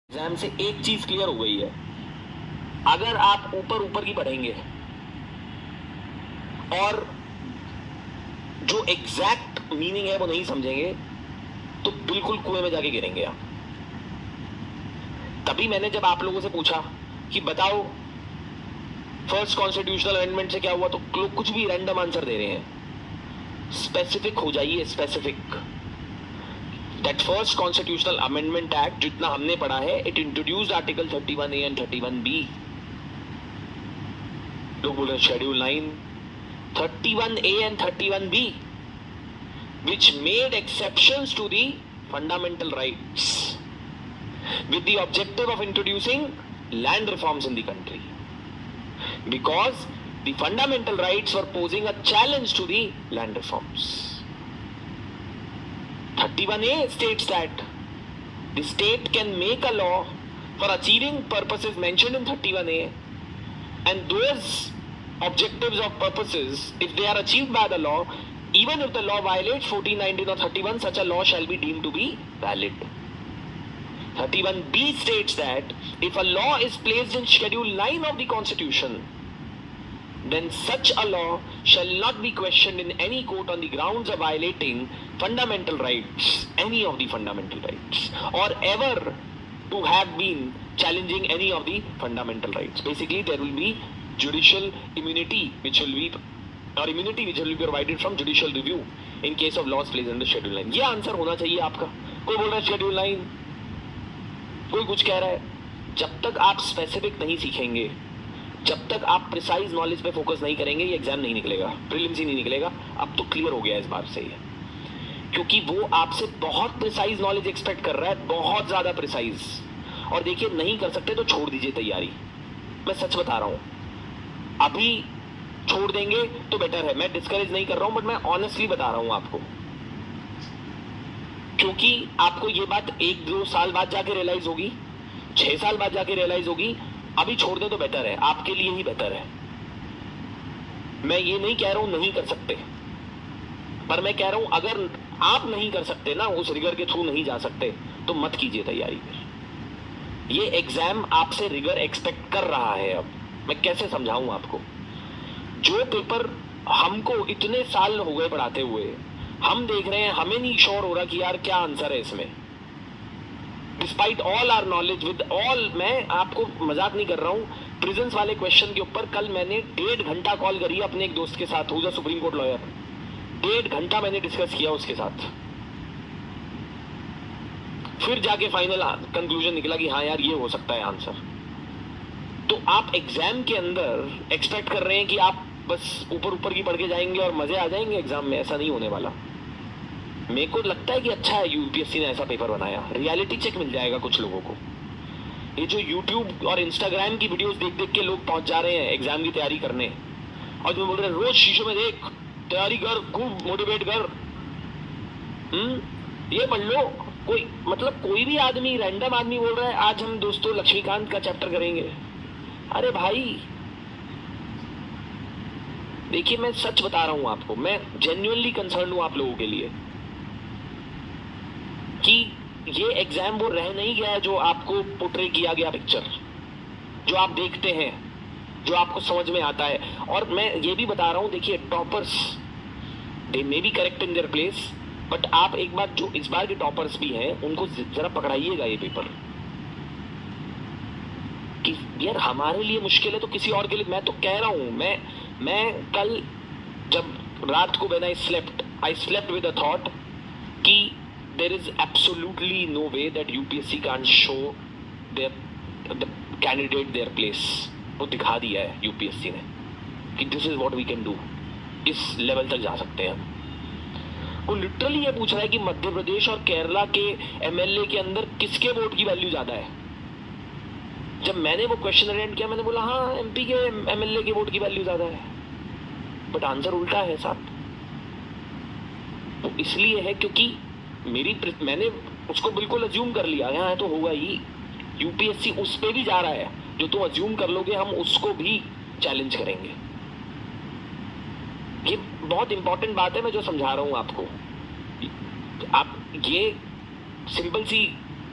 Exam से एक चीज क्लियर हो गई है, अगर आप ऊपर ऊपर की पढ़ेंगे और जो एग्जैक्ट मीनिंग है वो नहीं समझेंगे तो बिल्कुल कुएं में जाके गिरेंगे आप। तभी मैंने जब आप लोगों से पूछा कि बताओ फर्स्ट कॉन्स्टिट्यूशनल अमेंडमेंट से क्या हुआ, तो लोग कुछ भी रैंडम आंसर दे रहे हैं। स्पेसिफिक हो जाइए, specific. That first constitutional amendment act जितना हमने पढ़ा है, it introduced article 31A and 31B। लोग बोल रहे schedule 9, 31A and 31B, which made exceptions to the fundamental rights with the objective of introducing land reforms in the country, because the fundamental rights were posing a challenge to the land reforms. 31A states that the state can make a law for achieving purposes mentioned in 31A, and those objectives of purposes, if they are achieved by the law, even if the law violates 14, 19 or 31, such a law shall be deemed to be valid. 31B states that if a law is placed in schedule 9 of the constitution, then such a law shall not be questioned in any court on the grounds of violating fundamental rights, any of the fundamental rights, or ever to have been challenging any of the fundamental rights. Basically, there will be judicial immunity which will be, or immunity which will be provided from judicial review in case of laws placed under schedule 9. ये answer होना चाहिए आपका। कोई बोल रहा है schedule 9, कोई कुछ कह रहा है। जब तक आप स्पेसिफिक नहीं सीखेंगे, जब तक आप प्रिसाइज नॉलेज पे फोकस नहीं करेंगे, ये एग्जाम नहीं निकलेगा, प्रीलिम्स ही नहीं निकलेगा। अब तो क्लियर हो गया इस बार से ये, क्योंकि वो आपसे बहुत प्रिसाइज नॉलेज एक्सपेक्ट कर रहा है, बहुत ज्यादा प्रिसाइज। और देखिए, नहीं कर सकते तो छोड़ दीजिए तैयारी। मैं सच बता रहा हूं, अभी छोड़ देंगे तो बेटर है। मैं डिस्करेज नहीं कर रहा हूं, बट मैं ऑनेस्टली बता रहा हूं आपको, क्योंकि आपको ये बात 1-2 साल बाद जाके रियलाइज होगी, 6 साल बाद जाके रियलाइज होगी। अभी छोड़ दे तो बेटर है, आपके लिए ही बेटर है। मैं ये नहीं कह रहा हूं नहीं कर सकते, पर मैं कह रहा हूं अगर आप नहीं कर सकते ना, उस रिगर के थ्रू नहीं जा सकते, तो मत कीजिए तैयारी। ये एग्जाम आपसे रिगर एक्सपेक्ट कर रहा है। अब मैं कैसे समझाऊं आपको, जो पेपर हमको इतने साल हो गए पढ़ाते हुए, हम देख रहे हैं, हमें नहीं श्योर हो रहा कि यार क्या आंसर है इसमें। Despite all our knowledge with all, मैं आपको मजाक नहीं कर रहा हूं। प्रिजन्स वाले क्वेश्चन के ऊपर कल मैंने 1.5 घंटा कॉल करी अपने एक दोस्त के साथ, who is a supreme court lawyer. 1.5 घंटा मैंने डिस्कस किया उसके साथ, फिर जाके फाइनल कंक्लूजन निकला कि हाँ यार ये हो सकता है आंसर। तो आप एग्जाम के अंदर एक्सपेक्ट कर रहे हैं कि आप बस ऊपर ऊपर की पढ़ के जाएंगे और मजे आ जाएंगे एग्जाम में, ऐसा नहीं होने वाला। मेरे को लगता है कि अच्छा है यूपीएससी ने ऐसा पेपर बनाया, रियलिटी चेक मिल जाएगा कुछ लोगों को। ये जो यूट्यूब और इंस्टाग्राम की वीडियोस देख देख के लोग पहुंच जा रहे हैं एग्जाम की तैयारी करने, और जो बोल रहे हैं रोज शीशे में देख, तैयारी कर, खूब मोटिवेट कर, ये पढ़ लो। कोई मतलब कोई भी आदमी, रैंडम आदमी बोल रहा है आज हम दोस्तों लक्ष्मीकांत का चैप्टर करेंगे। अरे भाई देखिए, मैं सच बता रहा हूं आपको, मैं जेन्युइनली कंसर्न हूं आप लोगों के लिए कि ये एग्जाम वो रह नहीं गया है जो आपको पोर्ट्रे किया गया पिक्चर, जो आप देखते हैं, जो आपको समझ में आता है। और मैं ये भी बता रहा हूं, देखिए toppers they may be correct in their place, but आप एक बात, जो इस बार के टॉपर्स भी हैं, उनको जरा पकड़ाइएगा ये पेपर कि यार हमारे लिए मुश्किल है तो किसी और के लिए। मैं तो कह रहा हूं, मैं कल जब रात को when I slept with a thought कि there is absolutely no way that UPSC can't show the candidate their place. वो दिखा दिया है UPSC ने कि this is what we can do, इस लेवल तक जा सकते हैं। वो लिटरली ये पूछ रहा है कि मध्य प्रदेश और केरला के MLA के अंदर किसके वोट की वैल्यू ज्यादा है। जब मैंने वो क्वेश्चन अटेंड किया, मैंने बोला हाँ MP के MLA के वोट की वैल्यू ज्यादा है, बट आंसर उल्टा है साहब। वो इसलिए है क्योंकि मैंने उसको बिल्कुल अज्यूम कर लिया, यहाँ तो होगा ही। यूपीएससी उस पे भी जा रहा है, जो तुम अज्यूम कर लोगे हम उसको भी चैलेंज करेंगे। ये बहुत इंपॉर्टेंट बात है, मैं जो समझा रहा हूं आपको। आप ये सिंपल सी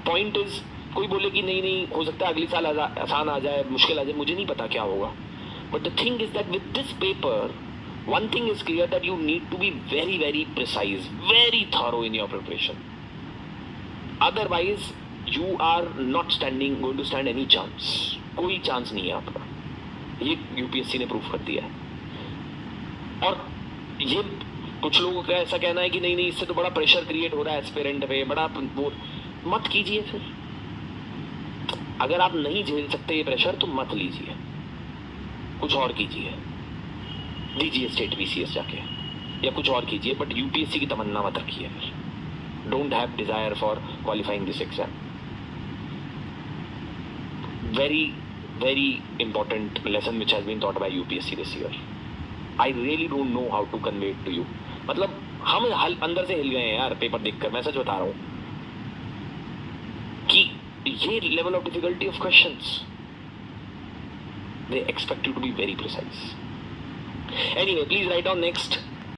पॉइंट इज कोई बोले कि नहीं नहीं हो सकता है अगली साल आसान आ जाए, मुश्किल आ जाए, मुझे नहीं पता क्या होगा. But the thing is that with this paper one thing is clear, that you need to be very very precise, very thorough in your preparation. Otherwise you are not going to stand any chance. कोई chance नहीं है आपका. ये UPSC ने proof कर दिया है. और ये कुछ लोगों का ऐसा कहना है कि नहीं नहीं इससे तो बड़ा प्रेशर क्रिएट हो रहा है एस्पिरेंट पे, बड़ा वो मत कीजिए. फिर अगर आप नहीं झेल सकते ये प्रेशर तो मत लीजिए, कुछ और कीजिए, दीजिए स्टेट बीसीएस जाके या कुछ और कीजिए, बट यूपीएससी की तमन्ना मत रखिए. Don't have desire for qualifying this exam. Very very important lesson which has been taught by UPSC this year. I really don't know how to convey it to you. मतलब हम अंदर से हिल गए हैं यार पेपर देखकर. मैं सच बता रहा हूं कि ये level of difficulty of questions, they expect you to be very precise. Anyway, please write down next